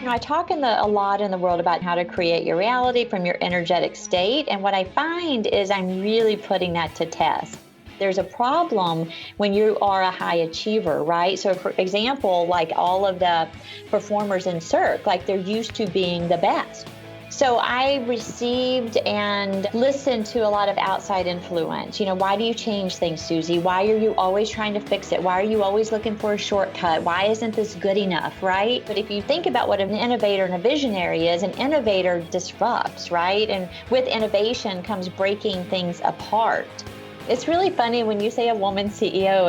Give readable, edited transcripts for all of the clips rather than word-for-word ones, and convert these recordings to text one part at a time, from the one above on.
I talk a lot in the world about how to create your reality from your energetic state. And what I find is I'm really putting that to test. There's a problem when you are a high achiever, right? So for example, like all of the performers in Cirque, like they're used to being the best. So I received and listened to a lot of outside influence. Why do you change things, Suzy? Why are you always trying to fix it? Why are you always looking for a shortcut? Why isn't this good enough, right? But if you think about what an innovator and a visionary is, an innovator disrupts, right? And with innovation comes breaking things apart. It's really funny when you say a woman CEO,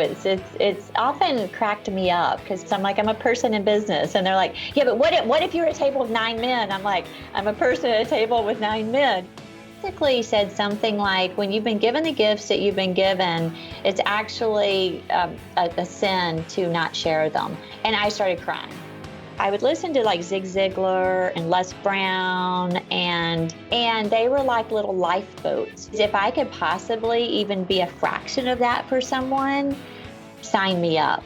it's often cracked me up because I'm like, I'm a person in business. And they're like, yeah, but what if you're at a table with 9 men? I'm like, I'm a person at a table with 9 men. Basically said something like, when you've been given the gifts that you've been given, it's actually a sin to not share them. And I started crying. I would listen to like Zig Ziglar and Les Brown, and they were like little lifeboats. If I could possibly even be a fraction of that for someone, sign me up.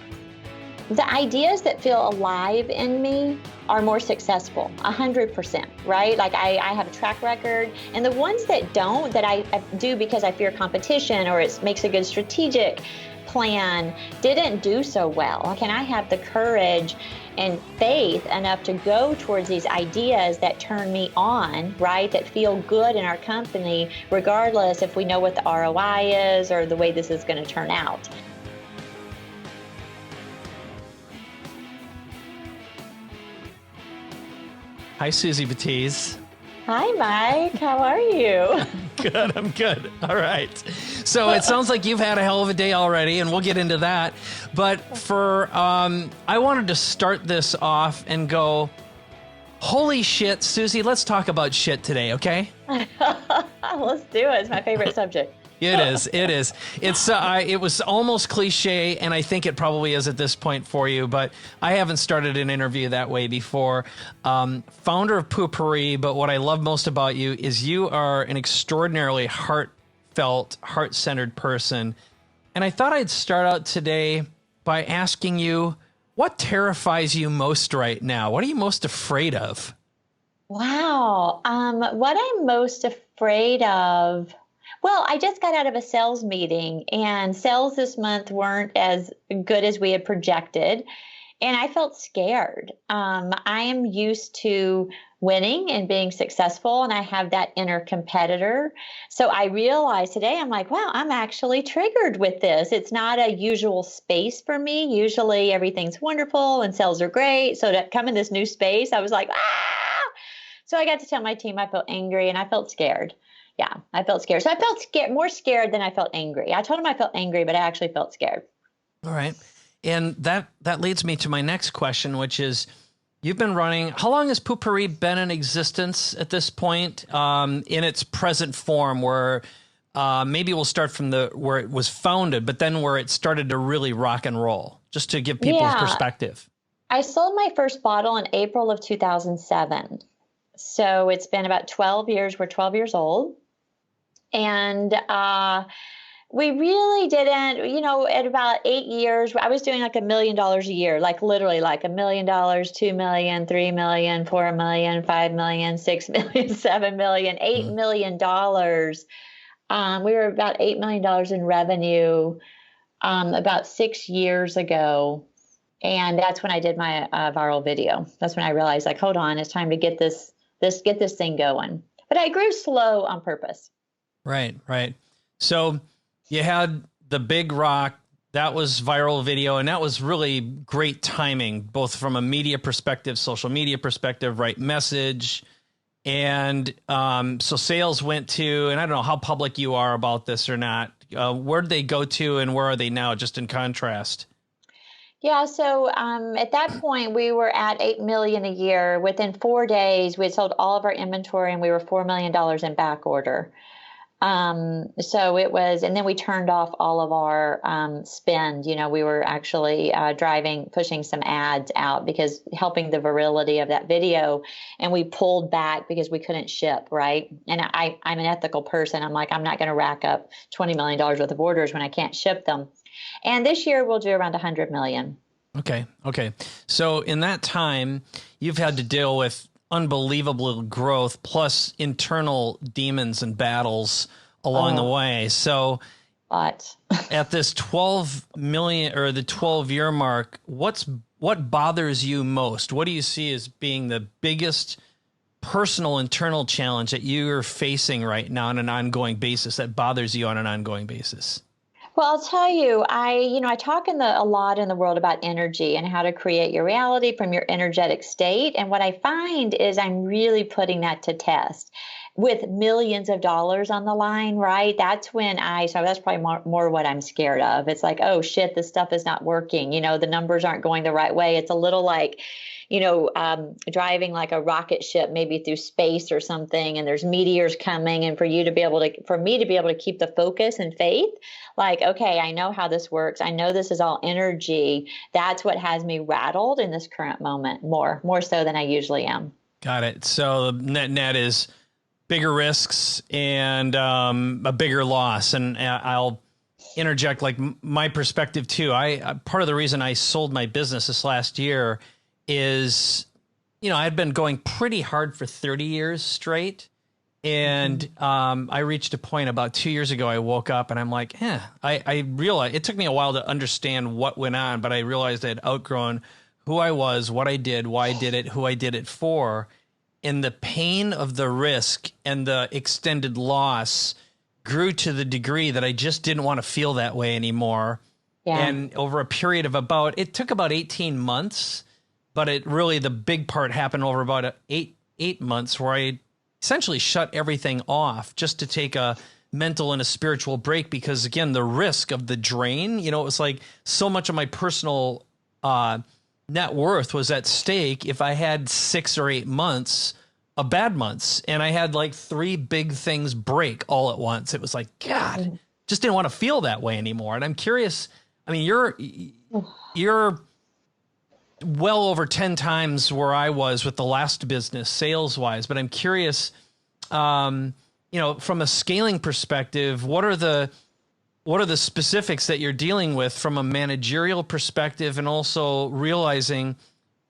The ideas that feel alive in me are more successful, 100%, right? Like I have a track record, and the ones that don't, that I do because I fear competition or it makes a good strategic plan, didn't do so well. Can I have the courage and faith enough to go towards these ideas that turn me on, right? That feel good in our company, regardless if we know what the ROI is or the way this is going to turn out. Hi, Suzy Batiz. Hi, Mike. How are you? Good. I'm good. All right. So it sounds like you've had a hell of a day already, and we'll get into that. But I wanted to start this off and go, holy shit, Suzy, let's talk about shit today, okay? Let's do it. It's my favorite subject. It is. It was almost cliche, and I think it probably is at this point for you, but I haven't started an interview that way before. Founder of PooPourri, but what I love most about you is you are an extraordinarily heartfelt, heart-centered person. And I thought I'd start out today by asking you, what terrifies you most right now? What are you most afraid of? Wow. What I'm most afraid of... Well, I just got out of a sales meeting, and sales this month weren't as good as we had projected, and I felt scared. I am used to winning and being successful, and I have that inner competitor. So I realized today, I'm like, wow, I'm actually triggered with this. It's not a usual space for me. Usually everything's wonderful and sales are great. So to come in this new space, I was like, ah! So I got to tell my team I felt angry and I felt scared. Yeah, I felt scared. So I felt more scared than I felt angry. I told him I felt angry, but I actually felt scared. All right. And that leads me to my next question, which is, you've been running, how long has PooPourri been in existence at this point, in its present form, where maybe we'll start from where it was founded, but then where it started to really rock and roll, just to give people perspective. I sold my first bottle in April of 2007. So it's been about 12 years. We're 12 years old. And we really didn't, at about 8 years, I was doing like $1 million a year, like literally like $1 million, $2 million, $3 million, $4 million, $5 million, $6 million, $7 million, $8 million. We were about $8 million in revenue about 6 years ago. And that's when I did my viral video. That's when I realized, like, hold on, it's time to get this thing going. But I grew slow on purpose. Right. So you had the big rock, that was viral video, and that was really great timing, both from a media perspective, social media perspective, right message. And so sales went to, and I don't know how public you are about this or not, where did they go to and where are they now, just in contrast? Yeah, so at that point, we were at $8 million a year. Within 4 days, we had sold all of our inventory and we were $4 million in back order. So it was, and then we turned off all of our spend. We were actually pushing some ads out because helping the virality of that video. And we pulled back because we couldn't ship, right? And I'm an ethical person. I'm like, I'm not going to rack up $20 million worth of orders when I can't ship them. And this year we'll do around 100 million. Okay. Okay. So in that time, you've had to deal with unbelievable growth plus internal demons and battles along the way. So at this 12 million or the 12-year mark, what bothers you most? What do you see as being the biggest personal internal challenge that you're facing right now on an ongoing basis that bothers you on an ongoing basis? Well, I'll tell you, I talk a lot in the world about energy and how to create your reality from your energetic state. And what I find is I'm really putting that to test with millions of dollars on the line, right? That's when so that's probably more what I'm scared of. It's like, oh shit, this stuff is not working. The numbers aren't going the right way. It's a little like, driving like a rocket ship, maybe through space or something, and there's meteors coming, and for me to be able to keep the focus and faith, like, okay, I know how this works. I know this is all energy. That's what has me rattled in this current moment more so than I usually am. Got it. So the net is bigger risks and a bigger loss. And I'll interject like my perspective too. Part of the reason I sold my business this last year is, I'd been going pretty hard for 30 years straight. And I reached a point about 2 years ago, I woke up and I'm like, I realized it took me a while to understand what went on, but I realized I had outgrown who I was, what I did, why I did it, who I did it for. And the pain of the risk and the extended loss grew to the degree that I just didn't want to feel that way anymore. Yeah. And over a period of it took about 18 months. But the big part happened over about eight months where I essentially shut everything off just to take a mental and a spiritual break. Because again, the risk of the drain, it was like so much of my personal net worth was at stake if I had 6 or 8 months of bad months. And I had like 3 big things break all at once. It was like, God, just didn't want to feel that way anymore. And I'm curious, I mean, you're well over 10 times where I was with the last business sales wise, but I'm curious, from a scaling perspective, what are the specifics that you're dealing with from a managerial perspective, and also realizing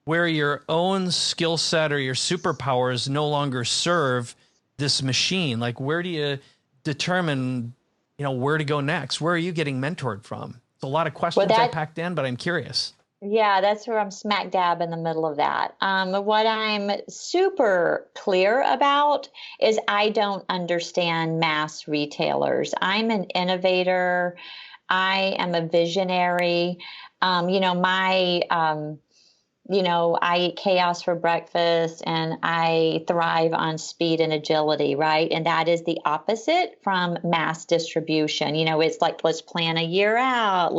where your own skill set or your superpowers no longer serve this machine? Like, where do you determine, where to go next? Where are you getting mentored from? It's a lot of questions I packed in, but I'm curious. Yeah, that's where I'm smack dab in the middle of that. What I'm super clear about is I don't understand mass retailers. I'm an innovator. I am a visionary. I eat chaos for breakfast and I thrive on speed and agility, right? And that is the opposite from mass distribution. It's like, let's plan a year out.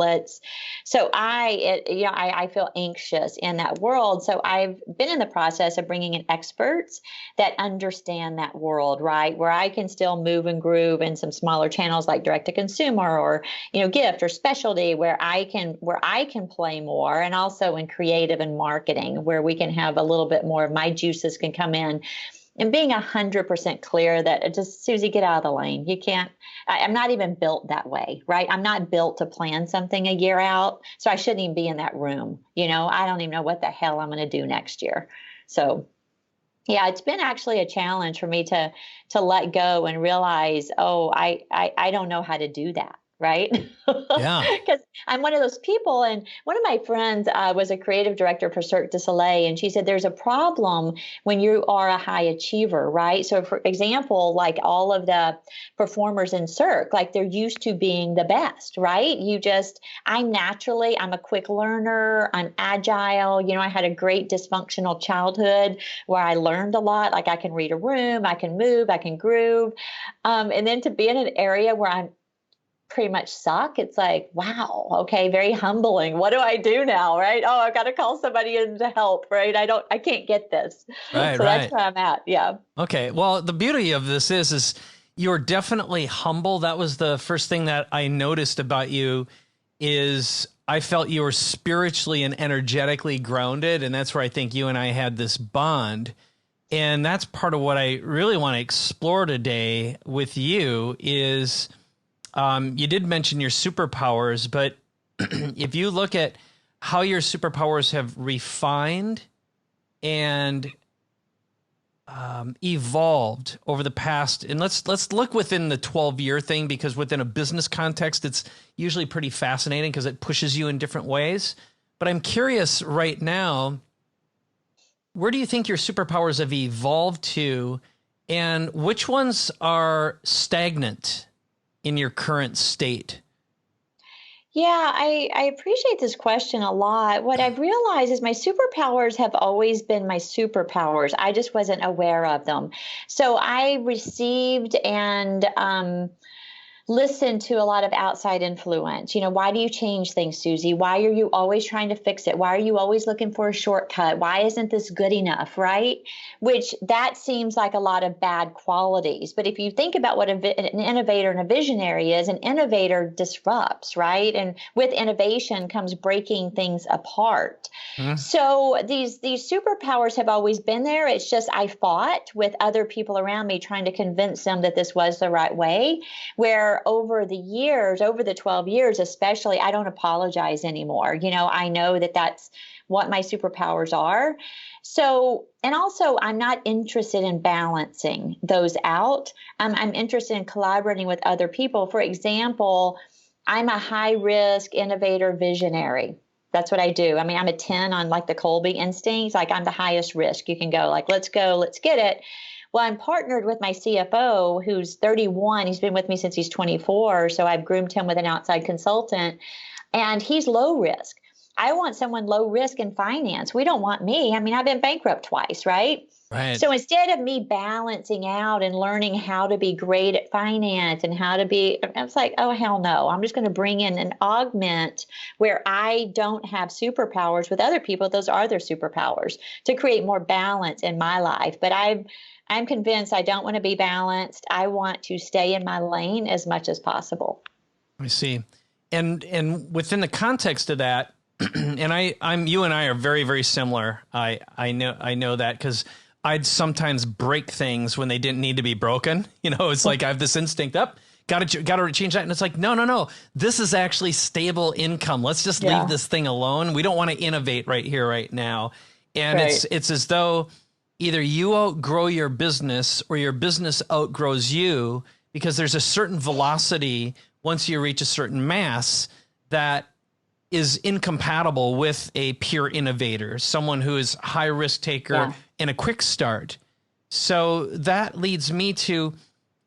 I feel anxious in that world. So I've been in the process of bringing in experts that understand that world, right? Where I can still move and groove in some smaller channels like direct to consumer or, gift or specialty where I can play more, and also in creative and marketing where we can have a little bit more of my juices can come in, and being 100% clear that Suzy, get out of the lane. You can't, I'm not even built that way, right? I'm not built to plan something a year out. So I shouldn't even be in that room. I don't even know what the hell I'm going to do next year. So yeah, it's been actually a challenge for me to let go and realize, I don't know how to do that. Right? Yeah. Because I'm one of those people. And one of my friends was a creative director for Cirque du Soleil. And she said, there's a problem when you are a high achiever, right? So for example, like all of the performers in Cirque, like they're used to being the best, right? I'm a quick learner. I'm agile. I had a great dysfunctional childhood where I learned a lot. Like I can read a room, I can move, I can groove. And then to be in an area where I'm pretty much suck, it's like, wow, okay, very humbling. What do I do now, right? Oh, I've got to call somebody in to help, right? I can't get this. Right, so that's where I'm at. Yeah. Okay. Well, the beauty of this is you're definitely humble. That was the first thing that I noticed about you is I felt you were spiritually and energetically grounded. And that's where I think you and I had this bond. And that's part of what I really want to explore today with you is, you did mention your superpowers, but if you look at how your superpowers have refined and evolved over the past, and let's look within the 12-year thing, because within a business context, it's usually pretty fascinating because it pushes you in different ways. But I'm curious right now, where do you think your superpowers have evolved to, and which ones are stagnant in your current state? Yeah, I appreciate this question a lot. What I've realized is my superpowers have always been my superpowers. I just wasn't aware of them. So I received and listen to a lot of outside influence. Why do you change things, Suzy? Why are you always trying to fix it? Why are you always looking for a shortcut? Why isn't this good enough, right? Which that seems like a lot of bad qualities. But if you think about what an innovator and a visionary is, an innovator disrupts, right? And with innovation comes breaking things apart. So these superpowers have always been there. It's just I fought with other people around me trying to convince them that this was the right way, where over the years, over the 12 years especially, I don't apologize anymore. I know that that's what my superpowers are. So, and also I'm not interested in balancing those out. I'm interested in collaborating with other people. For example, I'm a high risk innovator visionary. That's what I do. I mean, I'm a 10 on like the Colby instincts. Like I'm the highest risk. You can go like, let's go, let's get it. Well, I'm partnered with my CFO, who's 31. He's been with me since he's 24. So I've groomed him with an outside consultant, and he's low risk. I want someone low risk in finance. We don't want me. I mean, I've been bankrupt twice, right? Right. So instead of me balancing out and learning how to be great at finance and how to be, I was like, oh, hell no. I'm just going to bring in an augment where I don't have superpowers with other people. Those are their superpowers to create more balance in my life. But I'm convinced I don't want to be balanced. I want to stay in my lane as much as possible. I see. And within the context of that, and you and I are very, very similar. I know that because I'd sometimes break things when they didn't need to be broken. It's like I have this instinct up, got to change that. And it's like, no. This is actually stable income. Let's just leave this thing alone. We don't want to innovate right here, right now. And it's as though either you outgrow your business or your business outgrows you, because there's a certain velocity once you reach a certain mass that is incompatible with a pure innovator, someone who is high risk taker and a quick start. So that leads me to,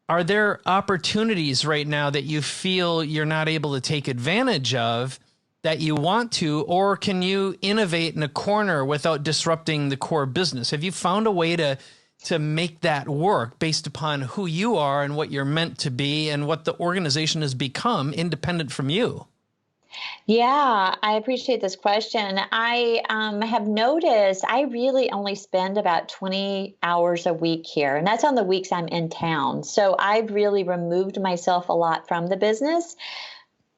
are there opportunities right now that you feel you're not able to take advantage of that you want to, or can you innovate in a corner without disrupting the core business? Have you found a way to make that work based upon who you are and what you're meant to be and what the organization has become independent from you? Yeah, I appreciate this question. I have noticed I really only spend about 20 hours a week here, and that's on the weeks I'm in town. So I've really removed myself a lot from the business.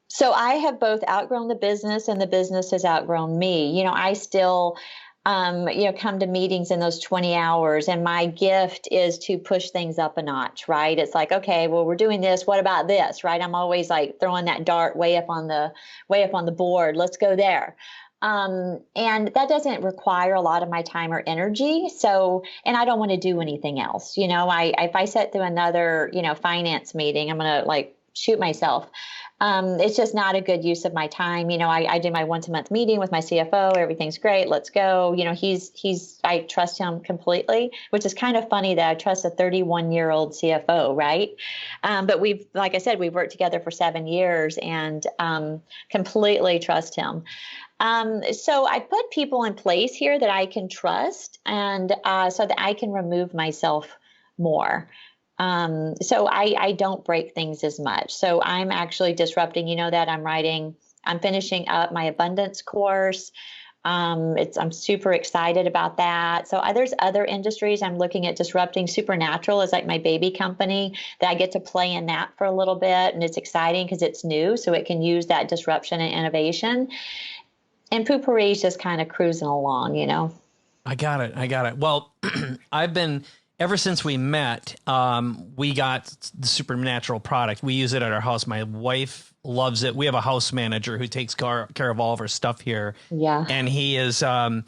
So I have both outgrown the business and the business has outgrown me. I still, come to meetings in those 20 hours, and my gift is to push things up a notch, right? It's like, okay, well, we're doing this. What about this, right? I'm always like throwing that dart way up on the board. Let's go there. And that doesn't require a lot of my time or energy. So, and I don't want to do anything else. If I sit through another, finance meeting, I'm going to like shoot myself. It's just not a good use of my time. I do my once a month meeting with my CFO. Everything's great. Let's go. I trust him completely, which is kind of funny that I trust a 31-year-old CFO, right? But like I said, we've worked together for 7 years and completely trust him. So I put people in place here that I can trust, and so that I can remove myself more. So I don't break things as much. So I'm actually disrupting, that I'm finishing up my abundance course. I'm super excited about that. So there's other industries I'm looking at disrupting. Supernatural is like my baby company that I get to play in that for a little bit. And it's exciting because it's new. So it can use that disruption and innovation. And Poo Pourri is just kind of cruising along, I got it. Well, I've been ever since we met, we got the Supernatural product. We use it at our house. My wife loves it. We have a house manager who takes care of all of our stuff here. Yeah. And he is, I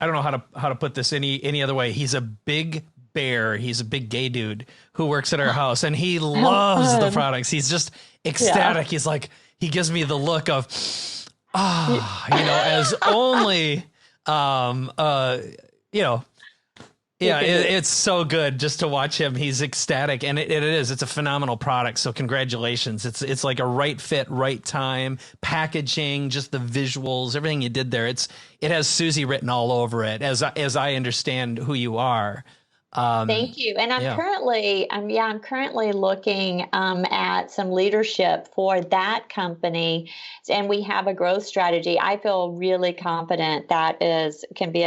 don't know how to put this any other way. He's a big bear. He's a big gay dude who works at our house, and he loves the products. He's just ecstatic. Yeah. He's like, he gives me the look of, as only, yeah, it's so good just to watch him. He's ecstatic, and it is. It's a phenomenal product. So congratulations. It's like a right fit, right time, packaging, just the visuals, everything you did there. It has Suzy written all over it, as I understand who you are. Thank you. And I'm currently looking at some leadership for that company, and we have a growth strategy. I feel really confident that can be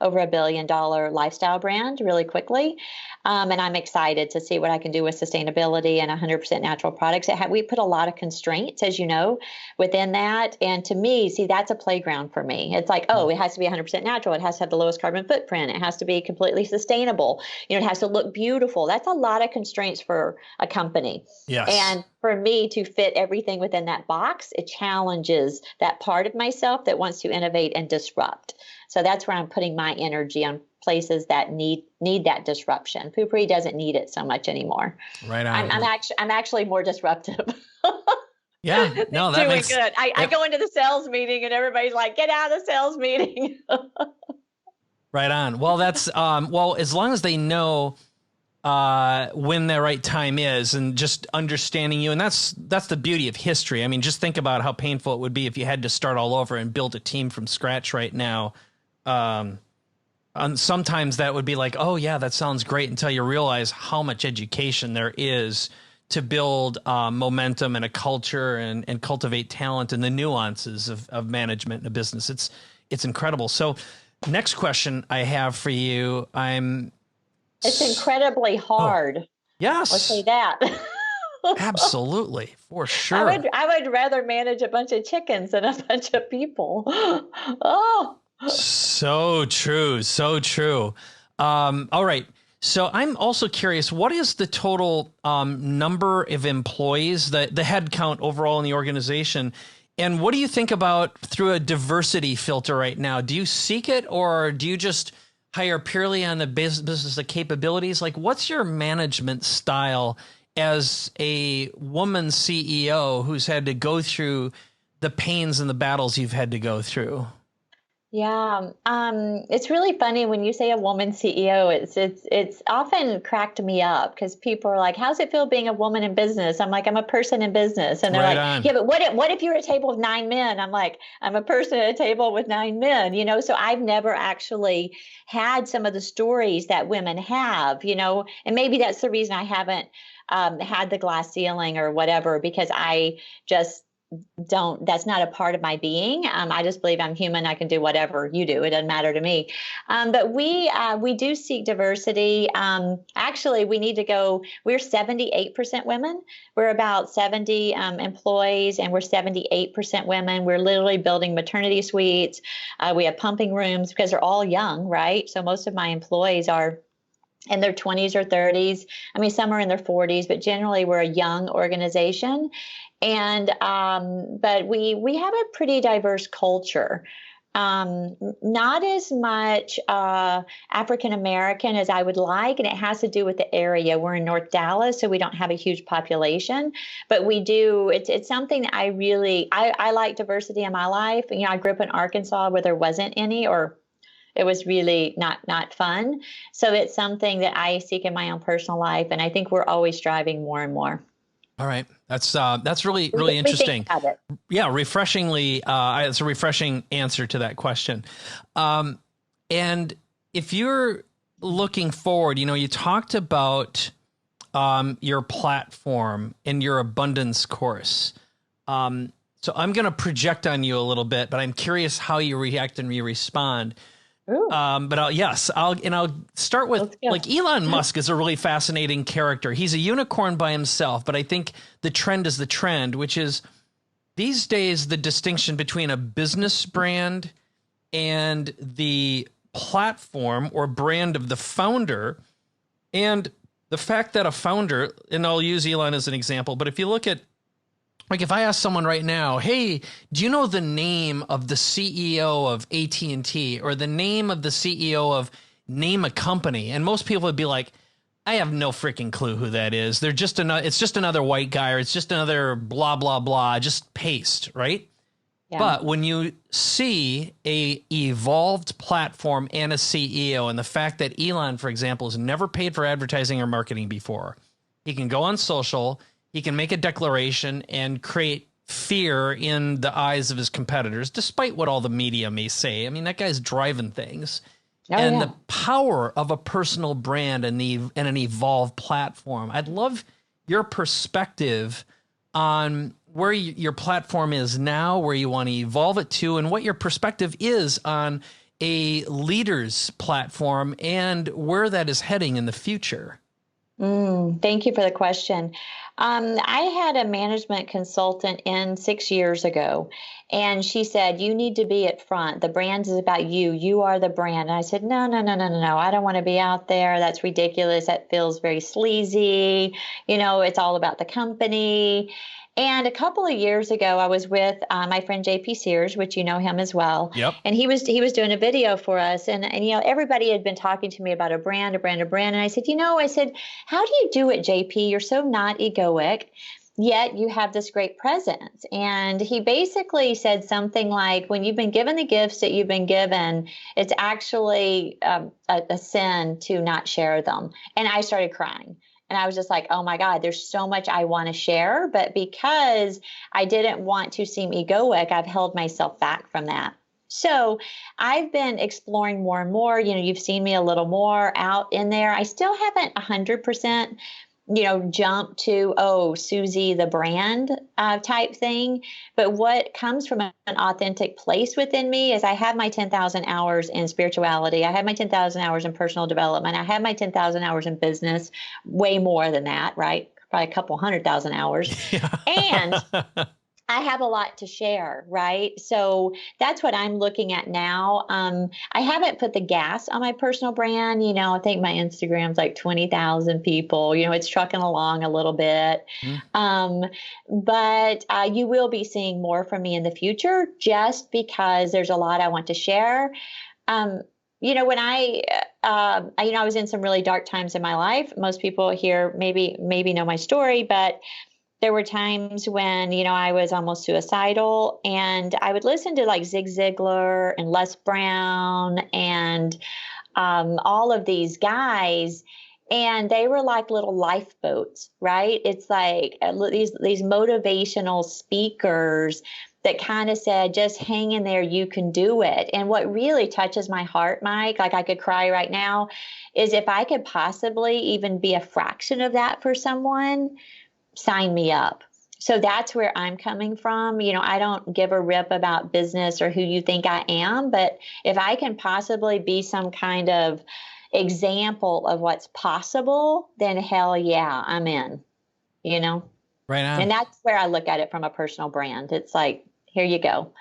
over $1 billion lifestyle brand really quickly. And I'm excited to see what I can do with sustainability and 100% natural products. We put a lot of constraints, as you know, within that. And to me, see, that's a playground for me. It's like, it has to be 100% natural. It has to have the lowest carbon footprint. It has to be completely sustainable. It has to look beautiful. That's a lot of constraints for a company. Yes. And for me to fit everything within that box, it challenges that part of myself that wants to innovate and disrupt. So that's where I'm putting my energy, on places that need that disruption. PooPourri doesn't need it so much anymore. Right on. I'm actually more disruptive. Yeah, no, that makes good. I go into the sales meeting and everybody's like, "Get out of the sales meeting." Right on. Well, that's as long as they know when the right time is, and just understanding you, and that's the beauty of history. I mean, just think about how painful it would be if you had to start all over and build a team from scratch right now. And sometimes that would be like, oh yeah, that sounds great, until you realize how much education there is to build momentum and a culture and cultivate talent and the nuances of management in a business. It's incredible. So next question I have for you, it's incredibly hard. Oh, yes. Let's say that. Absolutely, for sure. I would rather manage a bunch of chickens than a bunch of people. Oh. So true. So true. All right. So I'm also curious, what is the total number of employees, the head count overall in the organization? And what do you think about through a diversity filter right now? Do you seek it, or do you just hire purely on the business of capabilities? Like, what's your management style as a woman CEO who's had to go through the pains and the battles you've had to go through? Yeah, it's really funny when you say a woman CEO. It's often cracked me up, because people are like, "How's it feel being a woman in business?" I'm like, "I'm a person in business," and they're like, "Yeah, but what if you're at a table with 9 men?" I'm like, "I'm a person at a table with 9 men." So I've never actually had some of the stories that women have, and maybe that's the reason I haven't had the glass ceiling or whatever, because I just that's not a part of my being. I just believe I'm human. I can do whatever you do. It doesn't matter to me. But we do seek diversity. Actually, we need to go. We're 78% women. We're about 70 employees, and we're 78% women. We're literally building maternity suites. We have pumping rooms, because they're all young, right? So most of my employees are in their 20s or 30s. I mean, some are in their 40s, but generally we're a young organization. And but we have a pretty diverse culture. Not as much African American as I would like, and it has to do with the area. We're in North Dallas, so we don't have a huge population, but we do. It's something that I like diversity in my life. I grew up in Arkansas where there wasn't any, or it was really not fun. So it's something that I seek in my own personal life, and I think we're always striving more and more. All right. That's really interesting. Yeah. Refreshingly, it's a refreshing answer to that question. And if you're looking forward, you talked about your platform and your abundance course. So I'm going to project on you a little bit, but I'm curious how you react and you respond. But I'll start with, like, Elon Musk is a really fascinating character. He's a unicorn by himself, but I think the trend is the trend, which is these days the distinction between a business brand and the platform or brand of the founder And the fact that a founder, and I'll use Elon as an example, but if you look at, like if I ask someone right now, hey, do you know the name of the CEO of AT&T or the name of the CEO of name a company? And most people would be like, I have no freaking clue who that is. They're just it's just another white guy, or it's just another blah, blah, blah, just paste, right? Yeah. But when you see a evolved platform and a CEO, and the fact that Elon, for example, has never paid for advertising or marketing before, he can go on social, he can make a declaration and create fear in the eyes of his competitors, despite what all the media may say. I mean, that guy's driving things. The power of a personal brand and an evolved platform. I'd love your perspective on where your platform is now, where you want to evolve it to, and what your perspective is on a leader's platform and where that is heading in the future. Thank you for the question. I had a management consultant in 6 years ago, and she said, you need to be at front. The brand is about you. You are the brand. And I said, no. I don't want to be out there. That's ridiculous. That feels very sleazy. It's all about the company. And a couple of years ago, I was with my friend JP Sears, which you know him as well. Yep. And he was doing a video for us. And everybody had been talking to me about a brand. And I said, how do you do it, JP? You're so not egoic, yet you have this great presence. And he basically said something like, when you've been given the gifts that you've been given, it's actually a sin to not share them. And I started crying. And I was just like, oh my God, there's so much I want to share. But because I didn't want to seem egoic, I've held myself back from that. So I've been exploring more and more. You've seen me a little more out in there. I still haven't 100%, jump to, Suzy the brand type thing. But what comes from an authentic place within me is I have my 10,000 hours in spirituality. I have my 10,000 hours in personal development. I have my 10,000 hours in business, way more than that, right? Probably a couple 100,000 hours. Yeah. And I have a lot to share, right? So that's what I'm looking at now. I haven't put the gas on my personal brand. I think my Instagram's like 20,000 people. It's trucking along a little bit. But you will be seeing more from me in the future just because there's a lot I want to share. When I was in some really dark times in my life. Most people here maybe know my story, but there were times when, I was almost suicidal, and I would listen to like Zig Ziglar and Les Brown and all of these guys, and they were like little lifeboats, right? It's like these motivational speakers that kind of said, just hang in there, you can do it. And what really touches my heart, Mike, like I could cry right now, is if I could possibly even be a fraction of that for someone, sign me up. So that's where I'm coming from. I don't give a rip about business or who you think I am, but if I can possibly be some kind of example of what's possible, then hell yeah, I'm in, Right on. And that's where I look at it from a personal brand. It's like, here you go.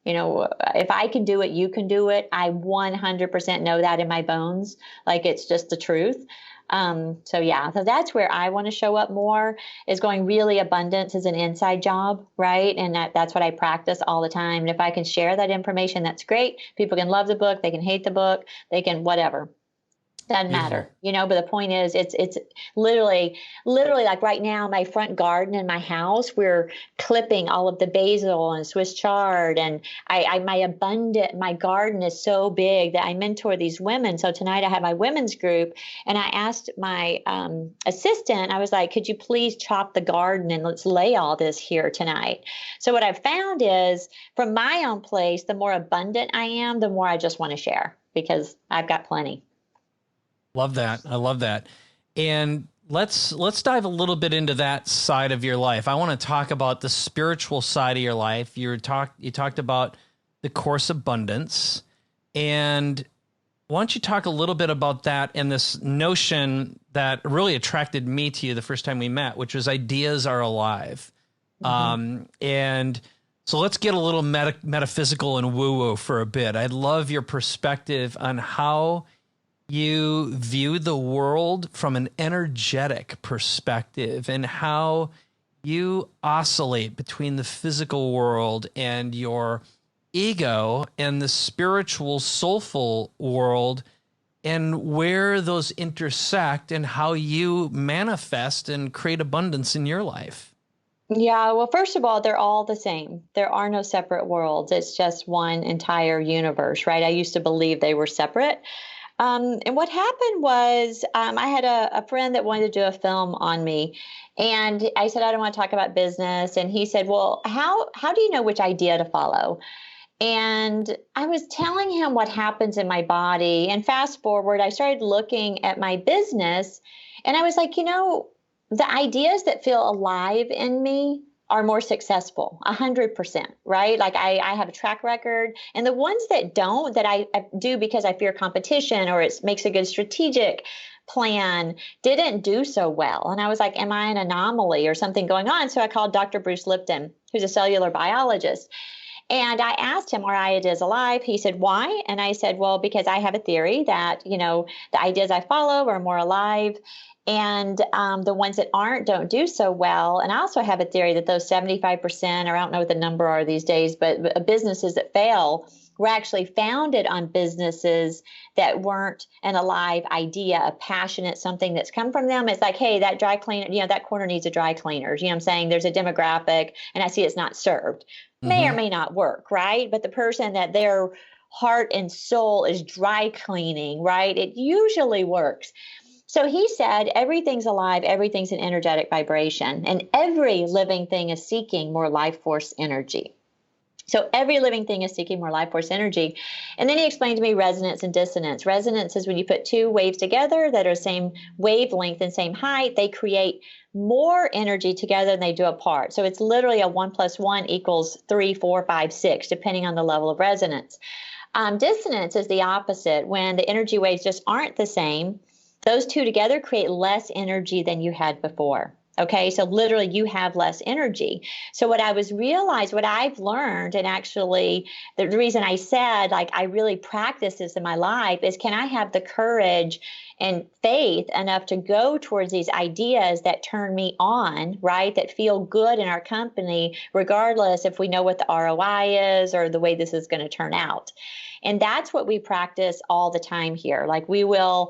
If I can do it, you can do it. I 100% know that in my bones. Like, it's just the truth. So that's where I want to show up more, is going really abundance is an inside job, right? And that's what I practice all the time. And if I can share that information, that's great. People can love the book. They can hate the book. They can whatever. Doesn't matter, but the point is it's literally like right now, my front garden in my house, we're clipping all of the basil and Swiss chard, and my garden is so big that I mentor these women. So tonight I have my women's group, and I asked my assistant, I was like, could you please chop the garden and let's lay all this here tonight? So what I've found is, from my own place, the more abundant I am, the more I just want to share, because I've got plenty. Love that. I love that. And let's dive a little bit into that side of your life. I want to talk about the spiritual side of your life. You talked about the course Abundance, and why don't you talk a little bit about that and this notion that really attracted me to you the first time we met, which was ideas are alive. And so let's get a little metaphysical and woo-woo for a bit. I'd love your perspective on how you view the world from an energetic perspective and how you oscillate between the physical world and your ego and the spiritual, soulful world, and where those intersect and how you manifest and create abundance in your life. Yeah, well, first of all, they're all the same. There are no separate worlds. It's just one entire universe, right? I used to believe they were separate. And what happened was I had a friend that wanted to do a film on me. And I said, I don't want to talk about business. And he said, well, how do you know which idea to follow? And I was telling him what happens in my body. And fast forward, I started looking at my business and I was like, the ideas that feel alive in me are more successful, 100%, right? Like I have a track record, and the ones that don't, that I do because I fear competition or it makes a good strategic plan, didn't do so well. And I was like, am I an anomaly or something going on? So I called Dr. Bruce Lipton, who's a cellular biologist. And I asked him, are ideas alive? He said, why? And I said, well, because I have a theory that, the ideas I follow are more alive. And the ones that aren't don't do so well. And I also have a theory that those 75%, or I don't know what the number are these days, but businesses that fail were actually founded on businesses that weren't an alive idea, a passionate something that's come from them. It's like, hey, that dry cleaner, that corner needs a dry cleaner. You know what I'm saying? There's a demographic and I see it's not served. May or may not work, right? But the person that their heart and soul is dry cleaning, right? It usually works. So he said, everything's alive, everything's an energetic vibration, and every living thing is seeking more life force energy. So every living thing is seeking more life force energy. And then he explained to me resonance and dissonance. Resonance is when you put two waves together that are same wavelength and same height, they create more energy together than they do apart. So it's literally a 1 + 1 = 3, 4, 5, 6, depending on the level of resonance. Dissonance is the opposite. When the energy waves just aren't the same, those two together create less energy than you had before. Okay, so literally you have less energy. So what I've learned, and actually the reason I said, like, I really practice this in my life is, can I have the courage and faith enough to go towards these ideas that turn me on, right? That feel good in our company, regardless if we know what the ROI is or the way this is going to turn out. And that's what we practice all the time here. Like we have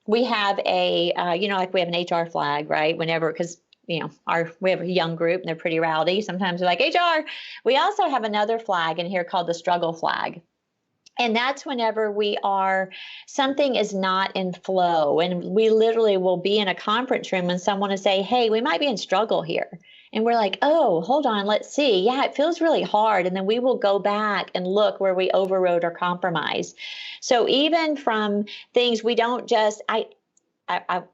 we have an HR flag, right? Because we have a young group and they're pretty rowdy. Sometimes we're like, HR. We also have another flag in here called the struggle flag. And that's whenever something is not in flow. And we literally will be in a conference room and someone will say, hey, we might be in struggle here. And we're like, oh, hold on, let's see. Yeah, it feels really hard. And then we will go back and look where we overrode or compromised. So even from things we don't just,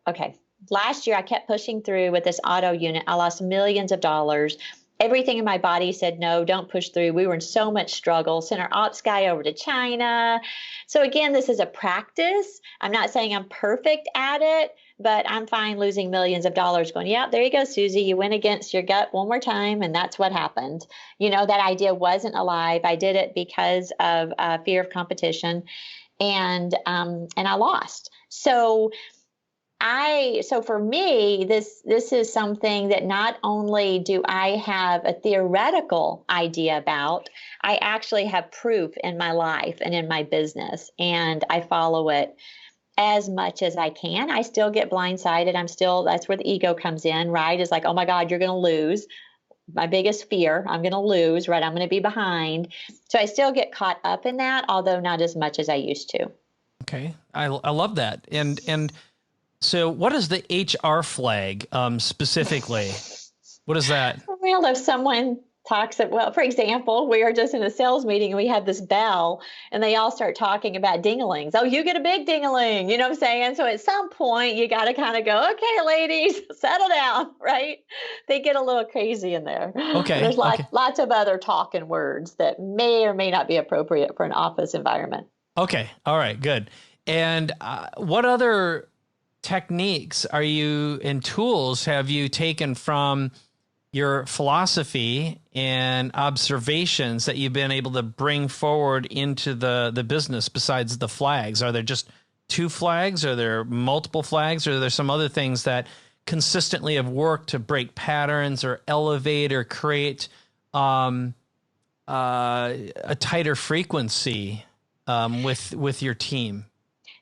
okay. Last year, I kept pushing through with this auto unit. I lost millions of dollars. Everything in my body said, no, don't push through. We were in so much struggle. Sent our ops guy over to China. So again, this is a practice. I'm not saying I'm perfect at it, but I'm fine losing millions of dollars going, yeah, there you go, Suzy. You went against your gut one more time. And that's what happened. That idea wasn't alive. I did it because of fear of competition. And I lost. So for me, this is something that not only do I have a theoretical idea about, I actually have proof in my life and in my business, and I follow it as much as I can. I still get blindsided. That's where the ego comes in, right? It's like, oh my God, you're going to lose. My biggest fear, I'm going to lose, right? I'm going to be behind. So I still get caught up in that, although not as much as I used to. Okay. I love that. And so what is the HR flag specifically? What is that? Well, if someone for example, we are just in a sales meeting and we have this bell and they all start talking about ding-a-lings. Oh, you get a big ding-a-ling, you know what I'm saying? So at some point you got to kind of go, okay, ladies, settle down, right? They get a little crazy in there. Okay. There's lots of other talking words that may or may not be appropriate for an office environment. Okay. All right, good. And what other techniques and tools have you taken from your philosophy and observations that you've been able to bring forward into the business besides the flags? Are there just two flags? Are there multiple flags? Or are there some other things that consistently have worked to break patterns or elevate or create a tighter frequency with your team?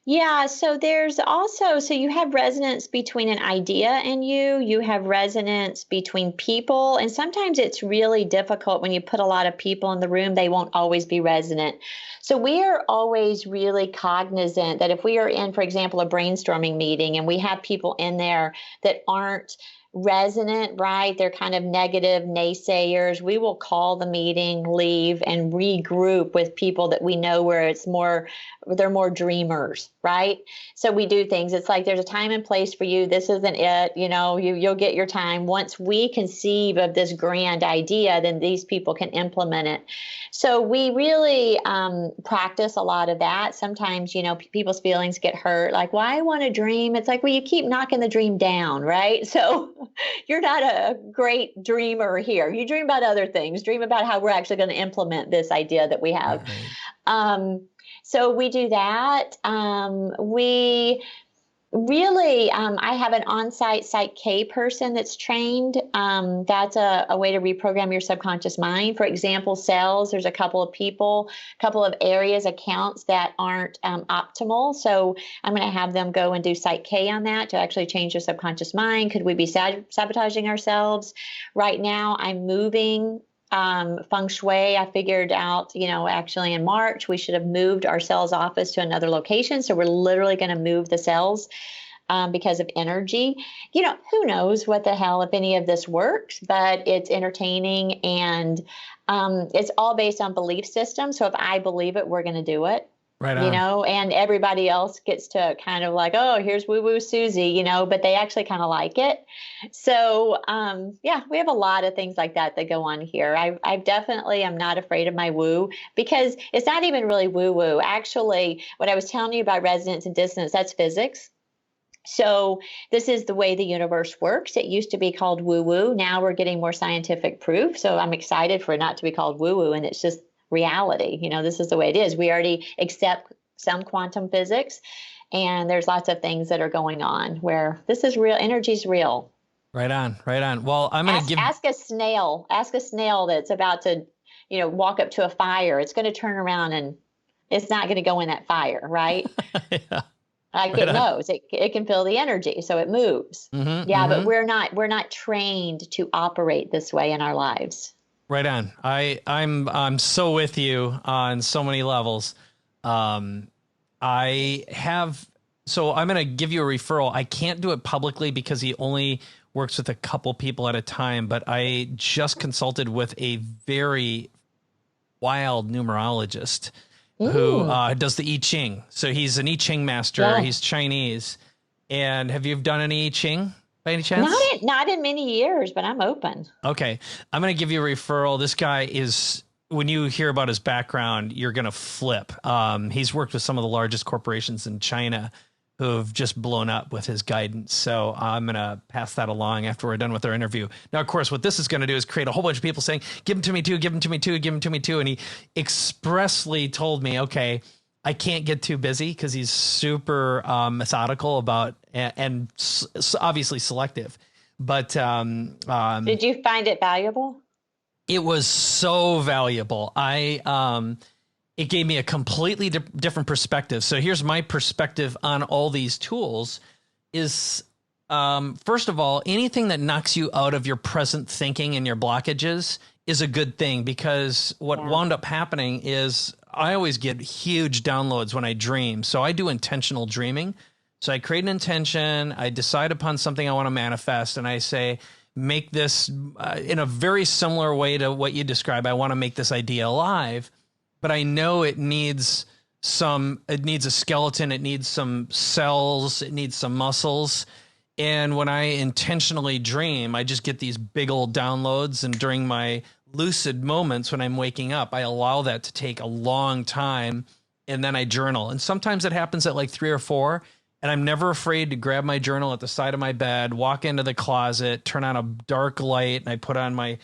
Yeah, so there's also, so you have resonance between an idea and you have resonance between people, and sometimes it's really difficult when you put a lot of people in the room, they won't always be resonant. So we are always really cognizant that if we are in, for example, a brainstorming meeting and we have people in there that aren't resonant, right? They're kind of negative naysayers. We will call the meeting, leave, and regroup with people that we know where they're more dreamers, right? So we do things. It's like there's a time and place for you. This isn't it. You'll get your time. Once we conceive of this grand idea, then these people can implement it. So we really practice a lot of that. Sometimes, people's feelings get hurt. Like, well, I want to dream. It's like, well, you keep knocking the dream down, right? So you're not a great dreamer here. You dream about other things. Dream about how we're actually going to implement this idea that we have. Okay. So we do that. We really, I have an on-site Psych K person that's trained. That's a way to reprogram your subconscious mind. For example, sales, there's a couple of areas, accounts that aren't optimal. So I'm going to have them go and do Psych K on that to actually change your subconscious mind. Could we be sabotaging ourselves? Right now, I'm moving feng shui. I figured out, actually in March, we should have moved our sales office to another location. So we're literally going to move the sales because of energy. Who knows what the hell, if any of this works, but it's entertaining and it's all based on belief system. So if I believe it, we're going to do it. Right on. And everybody else gets to kind of like, oh, here's woo-woo Suzy, but they actually kind of like it. So, we have a lot of things like that go on here. I definitely am not afraid of my woo because it's not even really woo-woo. Actually, what I was telling you about resonance and dissonance, that's physics. So this is the way the universe works. It used to be called woo-woo. Now we're getting more scientific proof. So I'm excited for it not to be called woo-woo, and it's just reality. This is the way it is. We already accept some quantum physics, and there's lots of things that are going on where this is real. Energy's real. Right on. Well, I'm going to ask a snail that's about to, walk up to a fire. It's going to turn around and it's not going to go in that fire, right? Yeah. It knows it can feel the energy, so it moves. Mm-hmm, yeah, mm-hmm. But we're not trained to operate this way in our lives. Right on. I'm so with you on so many levels. So I'm going to give you a referral. I can't do it publicly because he only works with a couple people at a time, but I just consulted with a very wild numerologist who does the I Ching. So he's an I Ching master. Yeah. He's Chinese. And have you done any I Ching? By any chance? Not in many years, but I'm open. Okay. I'm going to give you a referral. This guy is, when you hear about his background, you're going to flip. He's worked with some of the largest corporations in China who have just blown up with his guidance. So I'm going to pass that along after we're done with our interview. Now, of course, what this is going to do is create a whole bunch of people saying, give him to me too, give him to me too, give him to me too. And he expressly told me, okay, I can't get too busy because he's super methodical about and obviously selective. But did you find it valuable? It was so valuable. It gave me a completely different perspective. So here's my perspective on all these tools is, first of all, anything that knocks you out of your present thinking and your blockages is a good thing, because what wound up happening is I always get huge downloads when I dream. So I do intentional dreaming. So I create an intention, I decide upon something I want to manifest, and I say, make this in a very similar way to what you describe. I want to make this idea alive, but I know it needs a skeleton, it needs some cells, it needs some muscles. And when I intentionally dream, I just get these big old downloads. And during my lucid moments when I'm waking up, I allow that to take a long time, and then I journal. And sometimes it happens at like 3 or 4. And I'm never afraid to grab my journal at the side of my bed, walk into the closet, turn on a dark light, and I put on my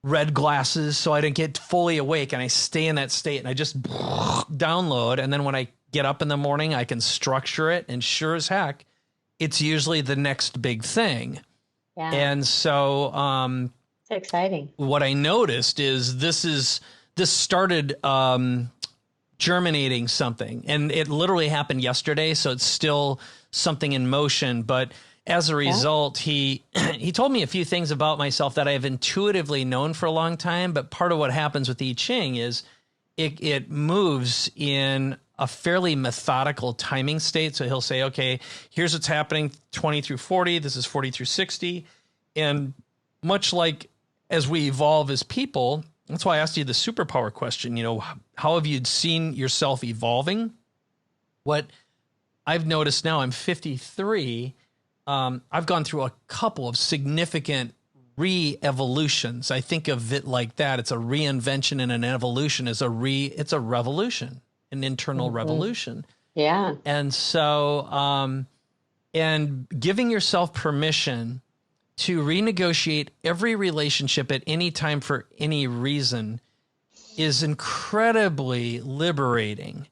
red glasses so I don't get fully awake, and I stay in that state, and I just download. And then when I get up in the morning, I can structure it, and sure as heck, it's usually the next big thing. Yeah. And so it's exciting. What I noticed is this started germinating something, and it literally happened yesterday. So it's still something in motion. But as a result, he told me a few things about myself that I've intuitively known for a long time. But part of what happens with I Ching is it moves in a fairly methodical timing state. So he'll say, okay, here's what's happening 20 through 40. This is 40 through 60. And much like as we evolve as people, that's why I asked you the superpower question. You know, how have you seen yourself evolving? What I've noticed now, I'm 53. I've gone through a couple of significant re-evolutions. I think of it like that. It's a reinvention, and an evolution is it's a revolution, an internal revolution. Yeah. And so, and giving yourself permission to renegotiate every relationship at any time for any reason is incredibly liberating.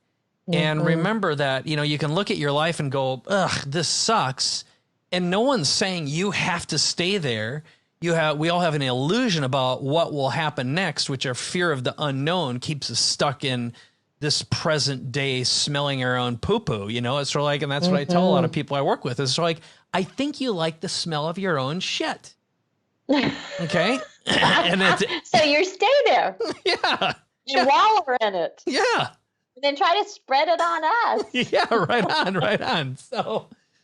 And remember that, you know, you can look at your life and go, ugh, this sucks. And no one's saying you have to stay there. We all have an illusion about what will happen next, which our fear of the unknown keeps us stuck in this present day smelling our own poo-poo. You know, it's sort of like, and that's what I tell a lot of people I work with. It's sort of like, I think you like the smell of your own shit. Okay. And so you stay there. Yeah. You wallow in it. Yeah. And then try to spread it on us. Yeah. Right on.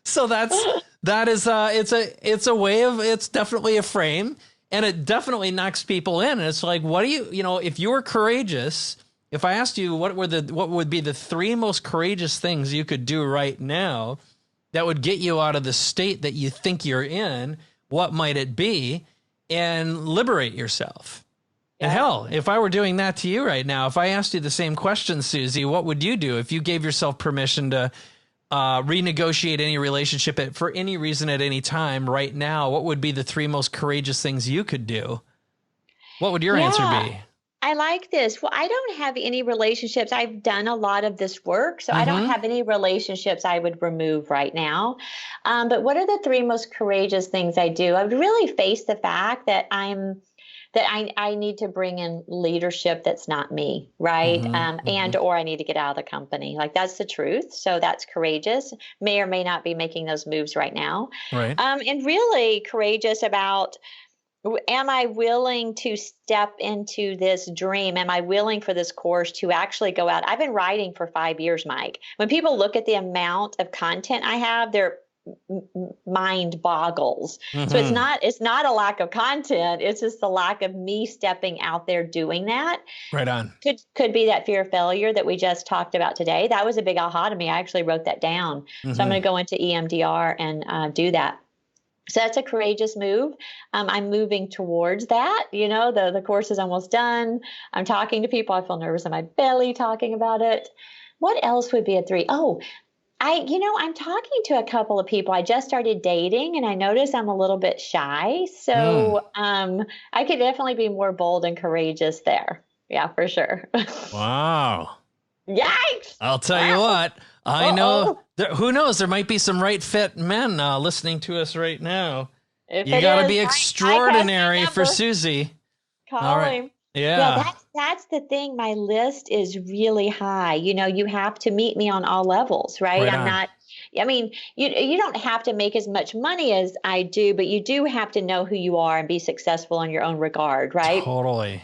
So that is it's a way of, it's definitely a frame, and it definitely knocks people in. And it's like, what do you know, if you were courageous, if I asked you what would be the 3 most courageous things you could do right now that would get you out of the state that you think you're in, what might it be? And liberate yourself. Yeah. And hell, if I were doing that to you right now, if I asked you the same question, Suzy, what would you do if you gave yourself permission to renegotiate any relationship for any reason at any time right now? What would be the 3 most courageous things you could do? What would your answer be? I like this. Well, I don't have any relationships. I've done a lot of this work, so I don't have any relationships I would remove right now. But what are the 3 most courageous things I do? I would really face the fact that I need to bring in leadership that's not me, right? And or I need to get out of the company. Like, that's the truth. So that's courageous. May or may not be making those moves right now. Right. And really courageous about, am I willing to step into this dream? Am I willing for this course to actually go out? I've been writing for 5 years, Mike. When people look at the amount of content I have, their mind boggles. So it's not a lack of content. It's just the lack of me stepping out there doing that. Right on. Could be that fear of failure that we just talked about today. That was a big aha to me. I actually wrote that down. So I'm going to go into EMDR and do that. So that's a courageous move. I'm moving towards that. You know, the course is almost done. I'm talking to people. I feel nervous in my belly talking about it. What else would be a 3? Oh, I'm talking to a couple of people. I just started dating, and I notice I'm a little bit shy. So I could definitely be more bold and courageous there. Yeah, for sure. Wow. Yikes. I'll tell you what. I know. Who knows? There might be some right fit men listening to us right now. You got to be extraordinary for Suzy. Call him. Yeah. That's the thing. My list is really high. You know, you have to meet me on all levels, right? You don't have to make as much money as I do, but you do have to know who you are and be successful in your own regard, right? Totally.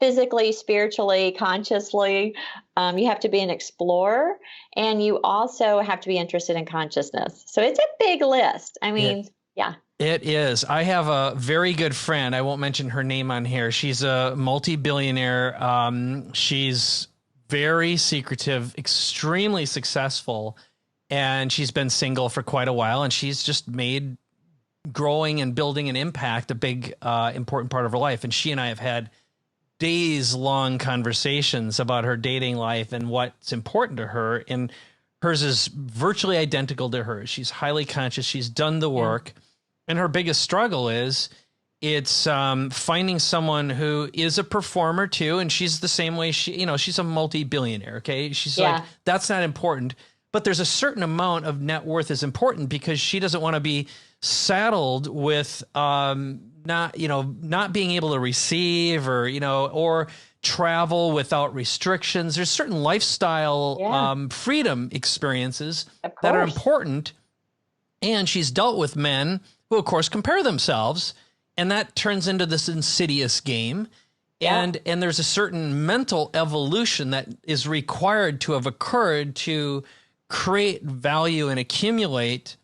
Physically, spiritually, consciously, you have to be an explorer, and you also have to be interested in consciousness. So it's a big list. I mean, yeah. It is. I have a very good friend. I won't mention her name on here. She's a multi-billionaire. She's very secretive, extremely successful, and she's been single for quite a while, and she's just made growing and building an impact a big, important part of her life. And she and I have had days-long conversations about her dating life and what's important to her. And hers is virtually identical to hers. She's highly conscious. She's done the work. And her biggest struggle is It's finding someone who is a performer too, and she's the same way. She's a multi-billionaire. Okay, she's like, that's not important, but there's a certain amount of net worth is important because she doesn't want to be saddled with not being able to receive or travel without restrictions. There's certain lifestyle freedom experiences that are important, and she's dealt with men who, of course, compare themselves. And that turns into this insidious game. And there's a certain mental evolution that is required to have occurred to create value and accumulate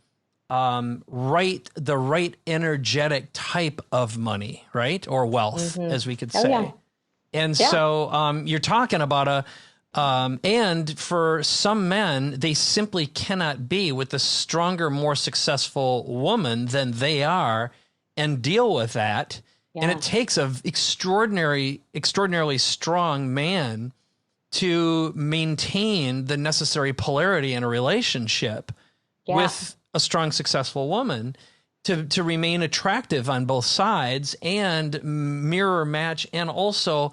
the right energetic type of money, right? Or wealth, as we could say. Yeah. And so you're talking about and for some men, they simply cannot be with a stronger, more successful woman than they are and deal with that. Yeah. And it takes an extraordinarily strong man to maintain the necessary polarity in a relationship with a strong, successful woman to remain attractive on both sides and mirror match, and also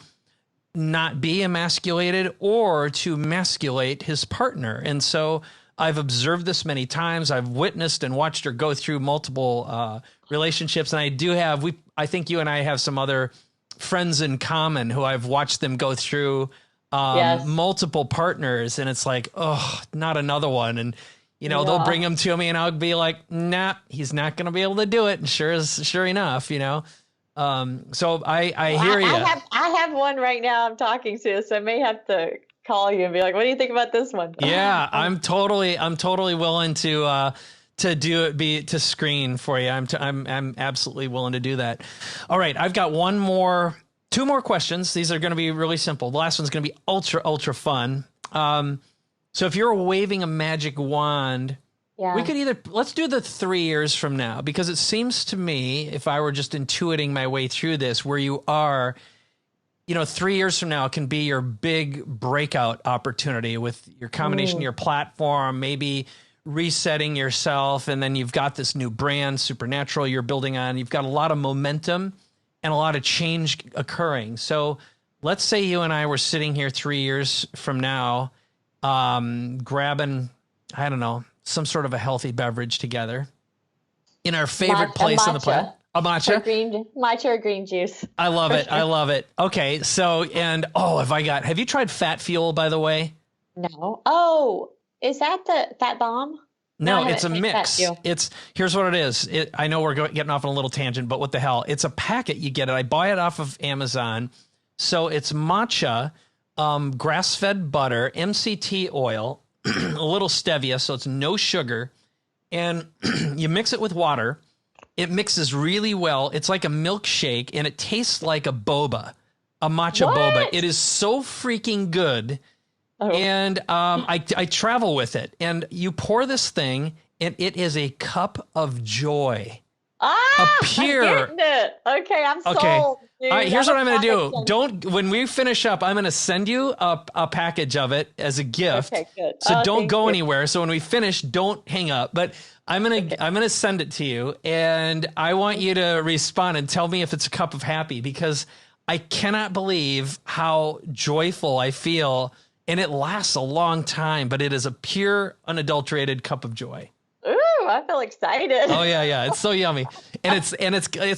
not be emasculated or to emasculate his partner. And so I've observed this many times. I've witnessed and watched her go through multiple relationships. And I think you and I have some other friends in common who I've watched them go through multiple partners. And it's like, oh, not another one. And, they'll bring them to me and I'll be like, nah, he's not going to be able to do it. And sure enough, so I hear you. I have one right now I'm talking to, so I may have to call you and be like, what do you think about this one? Yeah, I'm totally willing to do it, to screen for you. I'm absolutely willing to do that. All right. I've got two more questions. These are going to be really simple. The last one's going to be ultra, ultra fun. So if you're waving a magic wand, we could let's do the 3 years from now, because it seems to me, if I were just intuiting my way through this, where you are, 3 years from now can be your big breakout opportunity with your combination of your platform, maybe resetting yourself. And then you've got this new brand, Supernatural, you're building on. You've got a lot of momentum and a lot of change occurring. So let's say you and I were sitting here 3 years from now, grabbing, I don't know, some sort of a healthy beverage together in our favorite place on the planet. A matcha? Matcha or green juice. I love it. I love it. Okay. So, have you tried Fat Fuel, by the way? No. Oh, is that the Fat Bomb? No, it's a mix. Here's what it is. I know we're getting off on a little tangent, but what the hell? It's a packet. You get it. I buy it off of Amazon. So it's matcha, grass-fed butter, MCT oil, a little stevia, so it's no sugar, and you mix it with water. It mixes really well. It's like a milkshake, and it tastes like a boba, a matcha boba. It is so freaking good. Oh. And I travel with it, and you pour this thing, and it is a cup of joy. I'm getting it. Okay, I'm sold. Okay. All right, here's what I'm going to do. When we finish up, I'm going to send you a package of it as a gift. Okay, good. So don't go anywhere. So when we finish, don't hang up. But I'm going to send it to you, and I want you to respond and tell me if it's a cup of happy, because I cannot believe how joyful I feel, and it lasts a long time, but it is a pure, unadulterated cup of joy. Ooh, I feel excited. Oh yeah. It's so yummy. And it's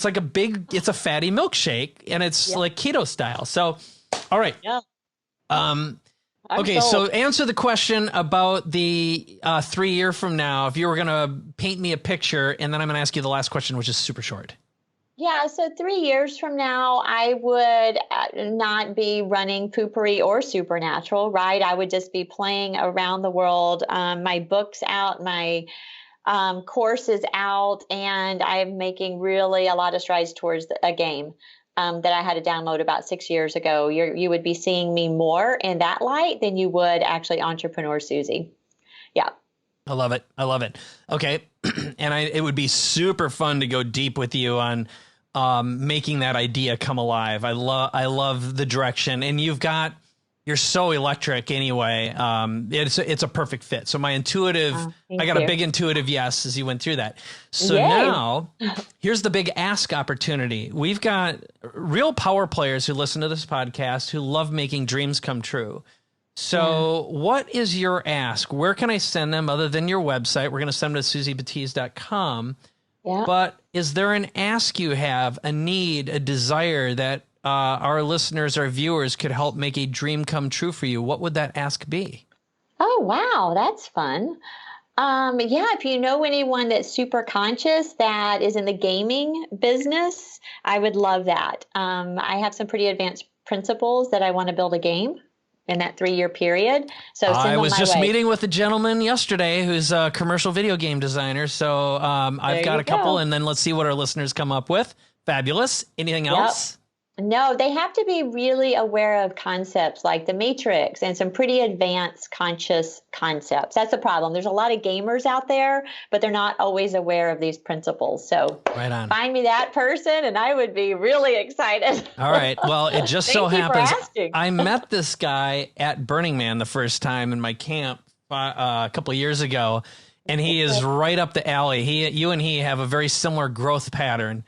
like it's a fatty milkshake, and it's like keto style. So, all right. Yeah. Okay. So answer the question about the 3 year from now, if you were going to paint me a picture, and then I'm going to ask you the last question, which is super short. Yeah. So 3 years from now, I would not be running PooPourri or Supernatural, right? I would just be playing around the world. My book's out, my course is out, and I'm making really a lot of strides towards a game that I had to download about 6 years ago. You would be seeing me more in that light than you would actually entrepreneur Suzy. Yeah. I love it. I love it. Okay. And it would be super fun to go deep with you on making that idea come alive. I love the direction, and you're you're so electric anyway. It's a perfect fit. So my intuitive, I got a big intuitive yes as you went through that. So now here's the big ask opportunity. We've got real power players who listen to this podcast who love making dreams come true. So what is your ask? Where can I send them other than your website? We're going to send them to SuzyBatiz.com. Yeah. But is there an ask you have, a need, a desire that our listeners, our viewers could help make a dream come true for you? What would that ask be? Oh, wow. That's fun. If you know anyone that's super conscious that is in the gaming business, I would love that. I have some pretty advanced principles that I want to build a game in that 3-year period. So I was just meeting with a gentleman yesterday who's a commercial video game designer. So I've got a couple, and then let's see what our listeners come up with. Fabulous. Anything else? No, they have to be really aware of concepts like the Matrix and some pretty advanced conscious concepts. That's the problem. There's a lot of gamers out there, but they're not always aware of these principles. So find me that person and I would be really excited. All right. Well, it just so happens I met this guy at Burning Man the first time in my camp a couple of years ago, and he is right up the alley. You and he have a very similar growth pattern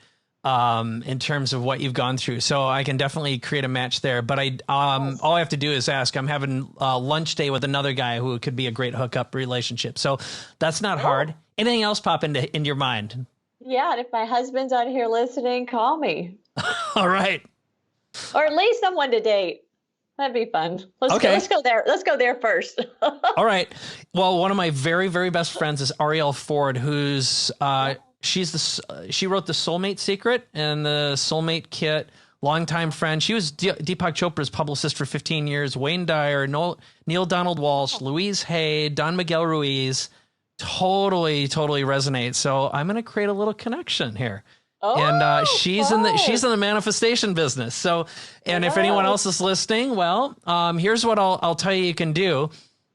in terms of what you've gone through. So I can definitely create a match there, but all I have to do is ask. I'm having a lunch day with another guy who could be a great hookup relationship. So that's not hard. Anything else pop into your mind? Yeah. And if my husband's out here listening, call me. All right. Or at least someone to date. That'd be fun. Let's go there. Let's go there first. All right. Well, one of my very, very best friends is Arielle Ford, who's, she wrote The Soulmate Secret and The Soulmate Kit, longtime friend. She was Deepak Chopra's publicist for 15 years, Wayne Dyer, Neil Donald Walsh, Louise Hay, Don Miguel Ruiz. Totally resonates. So I'm going to create a little connection here. And she's in the manifestation business. So, and if anyone else is listening, well, here's what I'll tell you can do,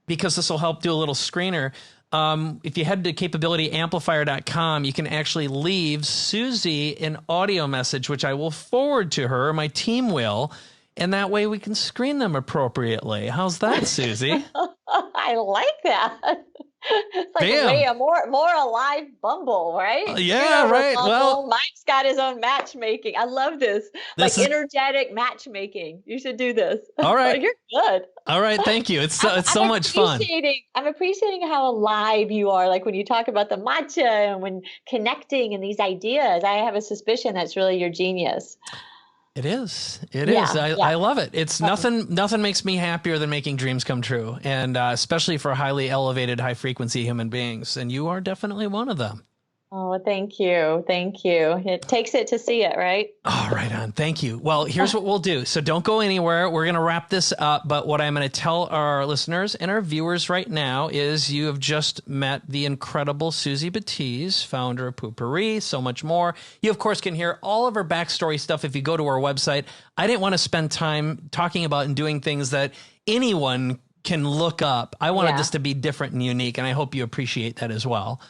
because this will help do a little screener. If you head to capabilityamplifier.com, you can actually leave Suzy an audio message, which I will forward to her. My team will. And that way we can screen them appropriately. How's that, Suzy? I like that. It's like a more alive Bumble, right? Yeah, right. Bumble. Well, Mike's got his own matchmaking. I love this. Energetic matchmaking. You should do this. All right. You're good. All right. Thank you. It's so much fun. I'm appreciating how alive you are. Like when you talk about the matcha and when connecting and these ideas, I have a suspicion that's really your genius. It is. I love it. It's nothing makes me happier than making dreams come true. And especially for highly elevated, high frequency human beings. And you are definitely one of them. Oh, thank you. Thank you. It takes it to see it, right? Oh, right on. Thank you. Well, here's what we'll do. So don't go anywhere. We're going to wrap this up. But what I'm going to tell our listeners and our viewers right now is you have just met the incredible Suzy Batiz, founder of PooPourri, so much more. You, of course, can hear all of her backstory stuff if you go to our website. I didn't want to spend time talking about and doing things that anyone can look up. I wanted this to be different and unique, and I hope you appreciate that as well.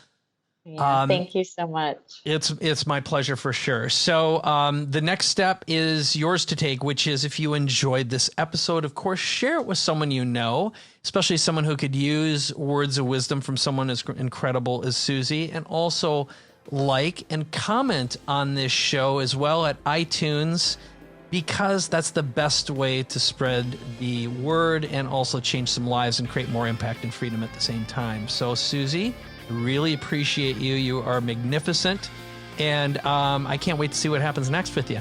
Yeah, thank you so much. It's my pleasure for sure. So the next step is yours to take, which is if you enjoyed this episode, of course, share it with someone you know, especially someone who could use words of wisdom from someone as incredible as Suzy, and also like and comment on this show as well at iTunes, because that's the best way to spread the word and also change some lives and create more impact and freedom at the same time. So Suzy, really appreciate you. You are magnificent. And I can't wait to see what happens next with you.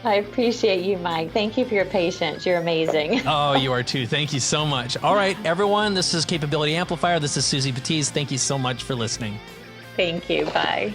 I appreciate you, Mike. Thank you for your patience. You're amazing. Oh, you are too. Thank you so much. All right, everyone. This is Capability Amplifier. This is Suzy Batiz. Thank you so much for listening. Thank you. Bye.